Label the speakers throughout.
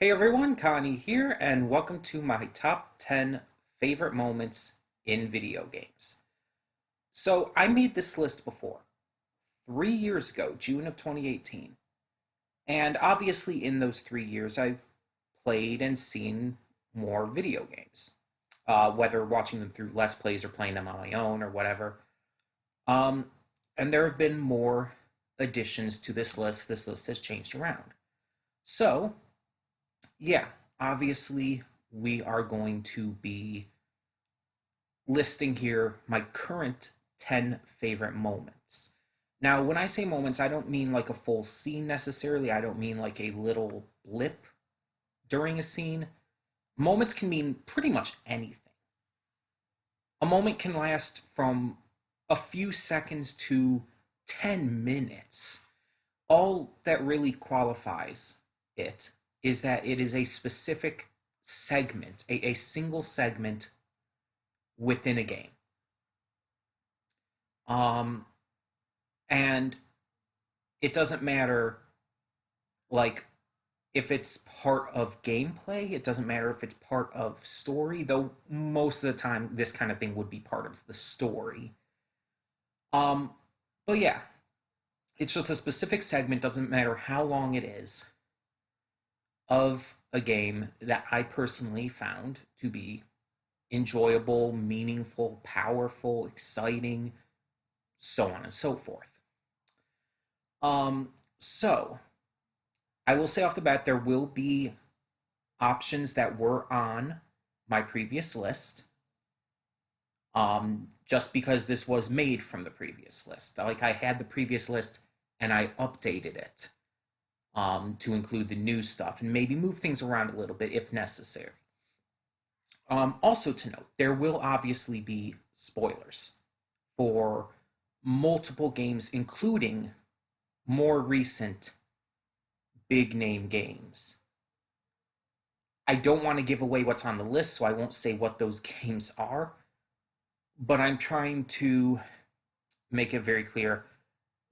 Speaker 1: Hey everyone, Connie here, and welcome to my top 10 favorite moments in video games. So, I made this list before, 3 years ago, June of 2018. And obviously, in those 3 years, I've played and seen more video games, whether watching them through Let's Plays or playing them on my own or whatever. Um, and there have been more additions to this list. This list has changed around. So, yeah, obviously, we are going to be listing here my current 10 favorite moments. Now, when I say moments, I don't mean like a full scene necessarily. I don't mean like a little blip during a scene. Moments can mean pretty much anything. A moment can last from a few seconds to 10 minutes. All that really qualifies it is that it is a specific segment, a single segment within a game. Um, and it doesn't matter, like, if it's part of gameplay, it doesn't matter if it's part of story, though most of the time this kind of thing would be part of the story. Um, but yeah, it's just a specific segment, doesn't matter how long it is, of a game that I personally found to be enjoyable, meaningful, powerful, exciting, so on and so forth. So I will say off the bat there will be options that were on my previous list. Just because this was made from the previous list. Like I had the previous list and I updated it to include the new stuff and maybe move things around a little bit if necessary. Also to note, there will obviously be spoilers for multiple games, including more recent big name games. I don't want to give away what's on the list, so I won't say what those games are, but I'm trying to make it very clear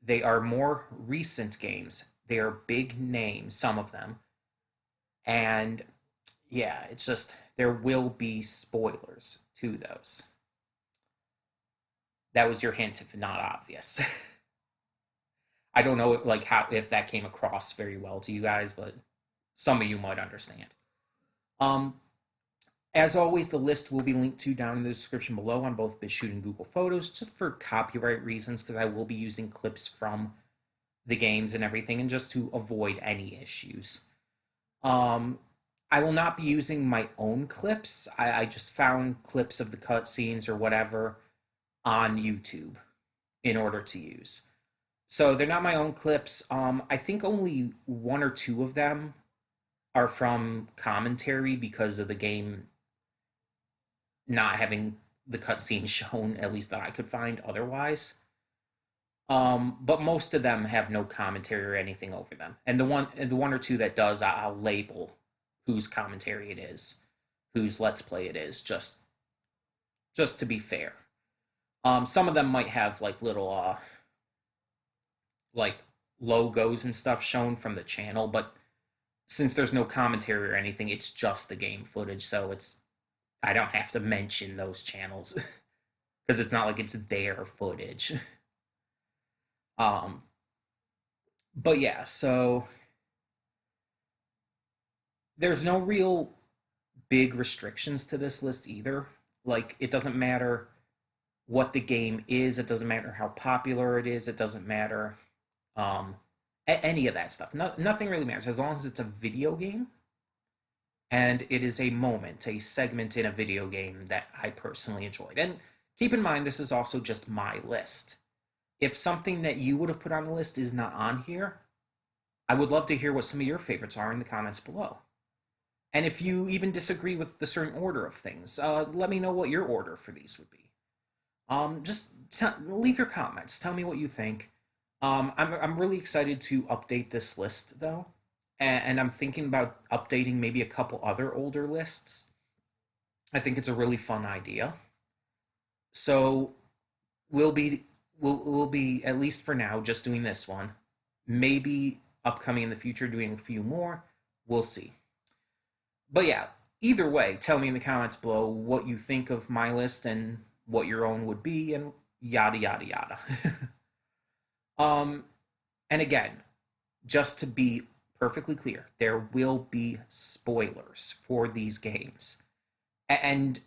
Speaker 1: they are more recent games. They are big names, some of them. And yeah, it's just there will be spoilers to those. That was your hint if not obvious. I don't know like how if that came across very well to you guys, but some of you might understand. Um, as always, the list will be linked to down in the description below on both BitChute and Google Photos, just for copyright reasons, because I will be using clips from the games and everything, and just to avoid any issues. Um, I will not be using my own clips. I just found clips of the cutscenes or whatever on YouTube in order to use. So they're not my own clips. I think only one or two of them are from commentary because of the game not having the cutscene shown, at least that I could find otherwise. But most of them have no commentary or anything over them. And the one or two that does, I'll label whose commentary it is, whose let's play it is, just to be fair. Some of them might have like little like logos and stuff shown from the channel, but since there's no commentary or anything, it's just the game footage, so it's I don't have to mention those channels because it's not like it's their footage. Um, but yeah, so there's no real big restrictions to this list either. Like it doesn't matter what the game is, it doesn't matter how popular it is, it doesn't matter um, any of that stuff. Nothing really matters as long as it's a video game and it is a moment, a segment in a video game that I personally enjoyed. And keep in mind, this is also just my list. If something that you would have put on the list is not on here, I would love to hear what some of your favorites are in the comments below. And if you even disagree with the certain order of things, let me know what your order for these would be. Just leave your comments. Tell me what you think. I'm really excited to update this list though, and I'm thinking about updating maybe a couple other older lists. I think it's a really fun idea. So we'll be we'll be at least for now just doing this one. Maybe upcoming in the future doing a few more. We'll see. But yeah, either way, tell me in the comments below what you think of my list and what your own would be, and yada yada yada. um, and again, just to be perfectly clear, there will be spoilers for these games, and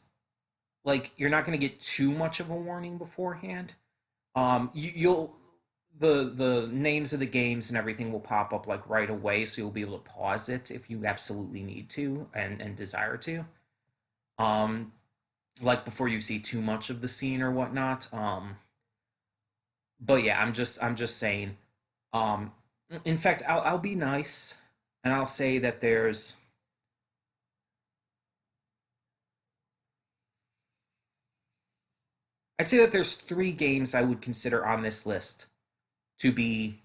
Speaker 1: like you're not going to get too much of a warning beforehand. You'll the names of the games and everything will pop up like right away, so you'll be able to pause it if you absolutely need to and desire to. Um, like before you see too much of the scene or whatnot. But yeah, I'm just saying. Um, in fact, I'll be nice and I'll say that I'd say that there's three games I would consider on this list to be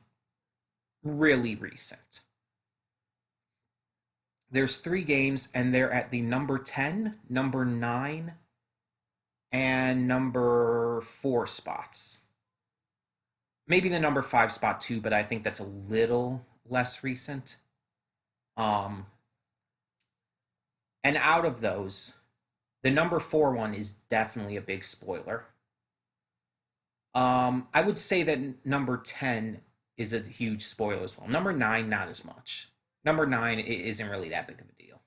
Speaker 1: really recent. There's three games, and they're at the number 10, number 9, and number 4 spots. Maybe the number 5 spot too, but I think that's a little less recent. Um, and out of those, the number 4 one is definitely a big spoiler. I would say that number 10 is a huge spoiler as well. Number 9, not as much. Number 9 isn't really that big of a deal.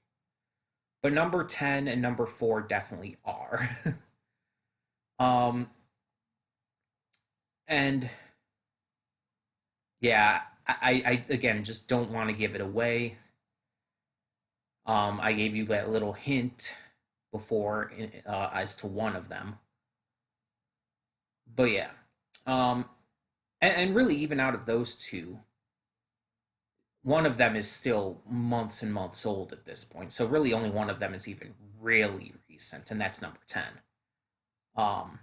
Speaker 1: But number 10 and number 4 definitely are. um, and yeah, I again just don't want to give it away. I gave you that little hint before as to one of them. But yeah. Um, and really, even out of those two, one of them is still months and months old at this point. So really, only one of them is even really recent, and that's number 10. Um,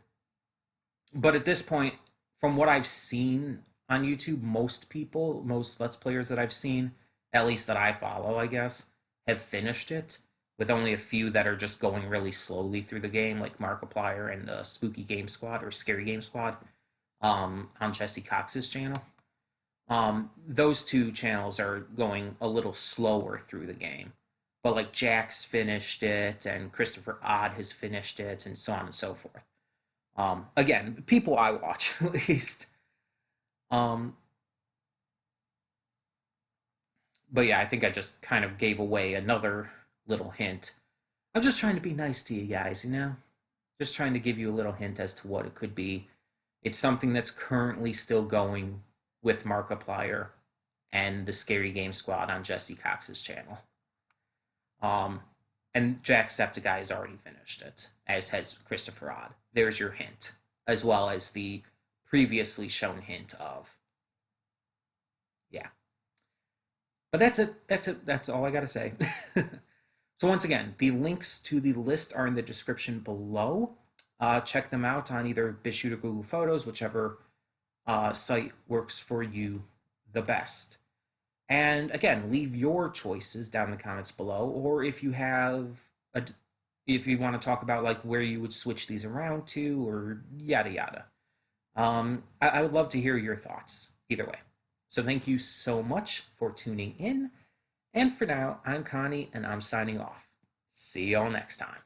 Speaker 1: but at this point, from what I've seen on YouTube, most people, most Let's Players that I've seen, at least that I follow, I guess, have finished it, with only a few that are just going really slowly through the game, like Markiplier and the Spooky Game Squad or Scary Game Squad on Jesse Cox's channel. Those two channels are going a little slower through the game. But like Jack's finished it, and Christopher Odd has finished it, and so on and so forth. Again, people I watch at least. Um, but yeah, I think I just kind of gave away another little hint. I'm just trying to be nice to you guys, you know? Just trying to give you a little hint as to what it could be. It's something that's currently still going with Markiplier and the Scary Game Squad on Jesse Cox's channel. Um, and Jacksepticeye has already finished it, as has Christopher Odd. There's your hint, as well as the previously shown hint of, yeah. But that's it. That's it. That's all I got to say. So once again, the links to the list are in the description below. Check them out on either BitChute or Google Photos, whichever site works for you the best. And again, leave your choices down in the comments below, or if you want to talk about like where you would switch these around to, or yada yada. I would love to hear your thoughts either way. So thank you so much for tuning in. And for now, I'm Connie, and I'm signing off. See y'all next time.